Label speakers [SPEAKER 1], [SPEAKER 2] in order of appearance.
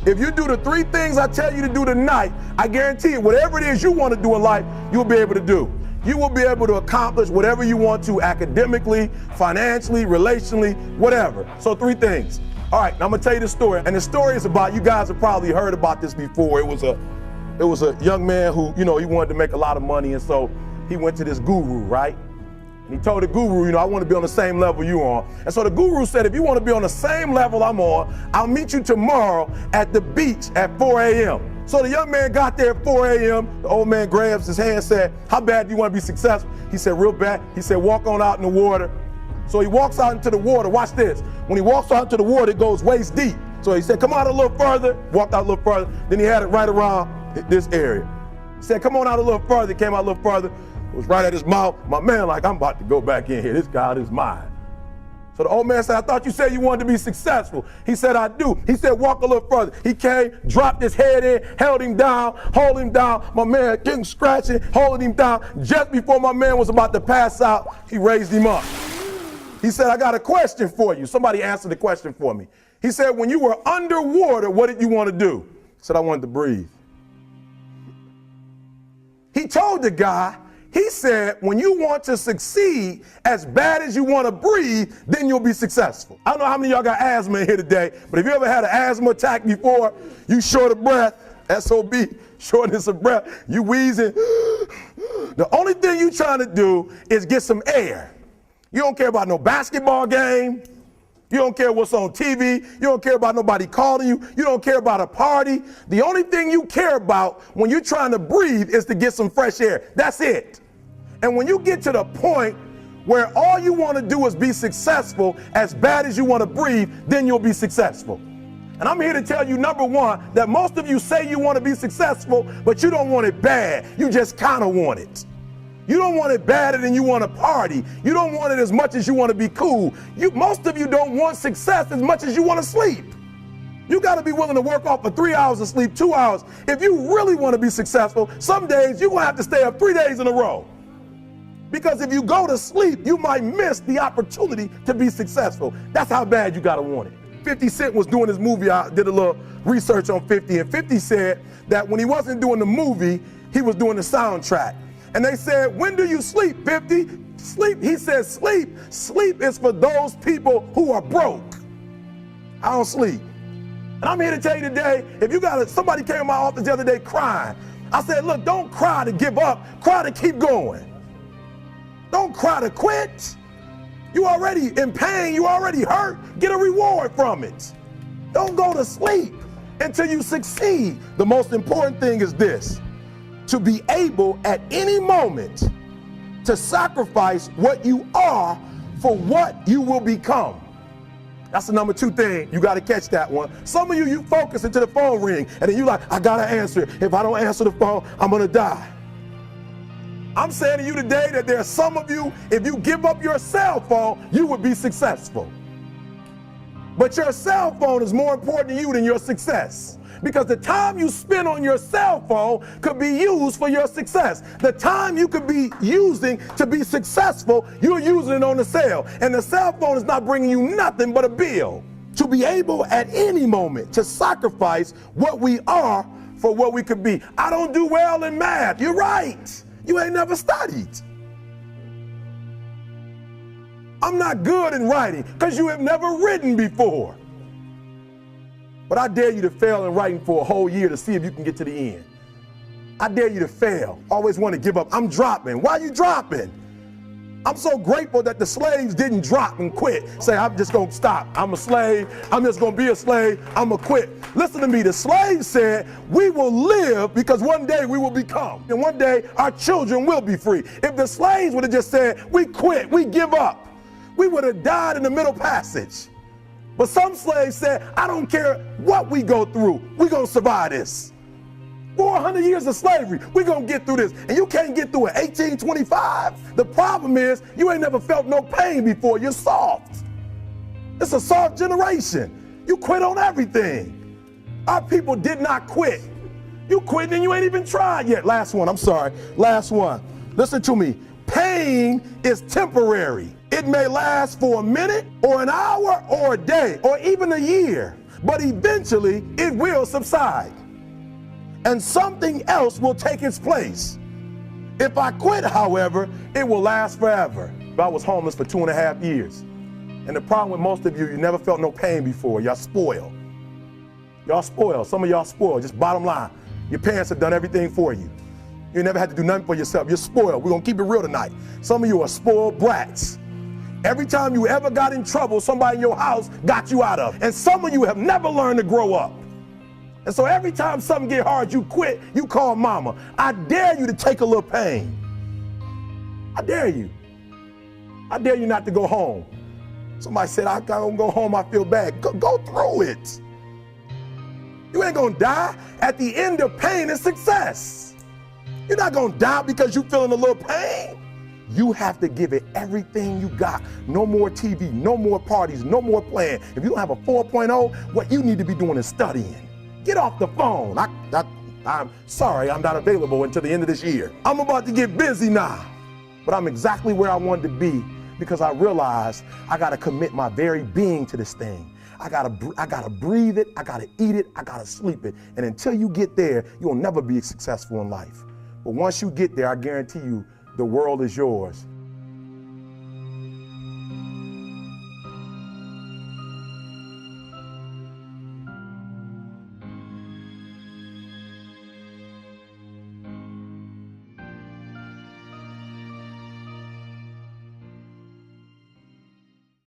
[SPEAKER 1] If you do the 3 things I tell you to do tonight, I guarantee you, whatever it is you want to do in life, you'll be able to do. You will be able to accomplish whatever you want to academically, financially, relationally, whatever. So 3 things. All right, now I'm gonna tell you the story. And the story is about, you guys have probably heard about this before. It was a young man who, he wanted to make a lot of money, and so he went to this guru, right? And he told the guru, I want to be on the same level you're on. And so the guru said, if you want to be on the same level I'm on, I'll meet you tomorrow at the beach at 4 a.m. So the young man got there at 4 a.m. The old man grabs his hand and said, how bad do you want to be successful? He said, real bad. He said, walk on out in the water. So he walks out into the water. Watch this. When he walks out into the water, it goes waist deep. So he said, come out a little further. Walked out a little further. Then he had it right around this area. He said, come on out a little further. Came out a little further. It was right at his mouth. My man, like, I'm about to go back in here. This God is mine. So the old man said, I thought you said you wanted to be successful. He said, I do. He said, walk a little further. He came, dropped his head in, held him down, hold him down. My man getting scratching, holding him down. Just before my man was about to pass out, he raised him up. He said, I got a question for you. Somebody answered the question for me. He said, when you were underwater, what did you want to do? He said, I wanted to breathe. He told the guy, he said, when you want to succeed as bad as you want to breathe, then you'll be successful. I don't know how many of y'all got asthma in here today, but if you ever had an asthma attack before, you short of breath, SOB, shortness of breath, you wheezing. The only thing you trying to do is get some air. You don't care about no basketball game. You don't care what's on TV. You don't care about nobody calling you. You don't care about a party. The only thing you care about when you're trying to breathe is to get some fresh air. That's it. And when you get to the point where all you want to do is be successful as bad as you want to breathe, then you'll be successful. And I'm here to tell you, number one, that most of you say you want to be successful, but you don't want it bad. You just kind of want it. You don't want it badder than you want to party. You don't want it as much as you want to be cool. Most of you don't want success as much as you want to sleep. You got to be willing to work off for 3 hours of sleep, 2 hours. If you really want to be successful, some days you're going to have to stay up 3 days in a row. Because if you go to sleep, you might miss the opportunity to be successful. That's how bad you got to want it. 50 Cent was doing his movie. I did a little research on 50, and 50 said that when he wasn't doing the movie, he was doing the soundtrack. And they said, when do you sleep, 50? Sleep. He said, sleep. Sleep is for those people who are broke. I don't sleep. And I'm here to tell you today, if you got somebody came in my office the other day crying. I said, look, don't cry to give up. Cry to keep going. Don't cry to quit. You already in pain. You already hurt. Get a reward from it. Don't go to sleep until you succeed. The most important thing is this: to be able at any moment to sacrifice what you are for what you will become. That's the number 2 thing. You got to catch that one. Some of you focus until the phone ring, and then you like, I got to answer it. If I don't answer the phone, I'm going to die. I'm saying to you today that there are some of you, if you give up your cell phone, you would be successful. But your cell phone is more important to you than your success. Because the time you spend on your cell phone could be used for your success. The time you could be using to be successful, you're using it on the cell. And the cell phone is not bringing you nothing but a bill. To be able at any moment to sacrifice what we are for what we could be. I don't do well in math. You're right. You ain't never studied. I'm not good in writing because you have never written before. But I dare you to fail in writing for a whole year to see if you can get to the end. I dare you to fail. Always want to give up. I'm dropping. Why are you dropping? I'm so grateful that the slaves didn't drop and quit. Say, I'm just going to stop. I'm a slave. I'm just going to be a slave. I'm going to quit. Listen to me. The slaves said, we will live because one day we will become. And one day our children will be free. If the slaves would have just said, we quit, we give up, we would have died in the Middle Passage. But some slaves said, I don't care what we go through. We're going to survive this. 400 years of slavery, we're going to get through this. And you can't get through it. 1825. The problem is you ain't never felt no pain before. You're soft. It's a soft generation. You quit on everything. Our people did not quit. You quit and you ain't even tried yet. Last one, I'm sorry. Last one. Listen to me. Pain is temporary. It may last for a minute or an hour or a day or even a year. but eventually it will subside. And something else will take its place. If I quit, however, it will last forever. I was homeless for 2.5 years. And the problem with most of you never felt no pain before. Y'all spoiled. Y'all spoiled. Some of y'all spoiled. Just bottom line. Your parents have done everything for you. You never had to do nothing for yourself. You're spoiled. We're going to keep it real tonight. Some of you are spoiled brats. Every time you ever got in trouble, somebody in your house got you out of it. And some of you have never learned to grow up. And so every time something get hard, you quit, you call mama. I dare you to take a little pain. I dare you. I dare you not to go home. Somebody said, I gotta go home, I feel bad. Go through it. You ain't gonna die. At the end of pain is success. You're not gonna die because you're feeling a little pain. You have to give it everything you got. No more TV, no more parties, no more playing. If you don't have a 4.0, what you need to be doing is studying. Get off the phone. I'm sorry, I'm not available until the end of this year. I'm about to get busy now, but I'm exactly where I wanted to be because I realized I gotta commit my very being to this thing. I gotta breathe it, I gotta eat it, I gotta sleep it. And until you get there, you'll never be successful in life. But once you get there, I guarantee you, the world is yours.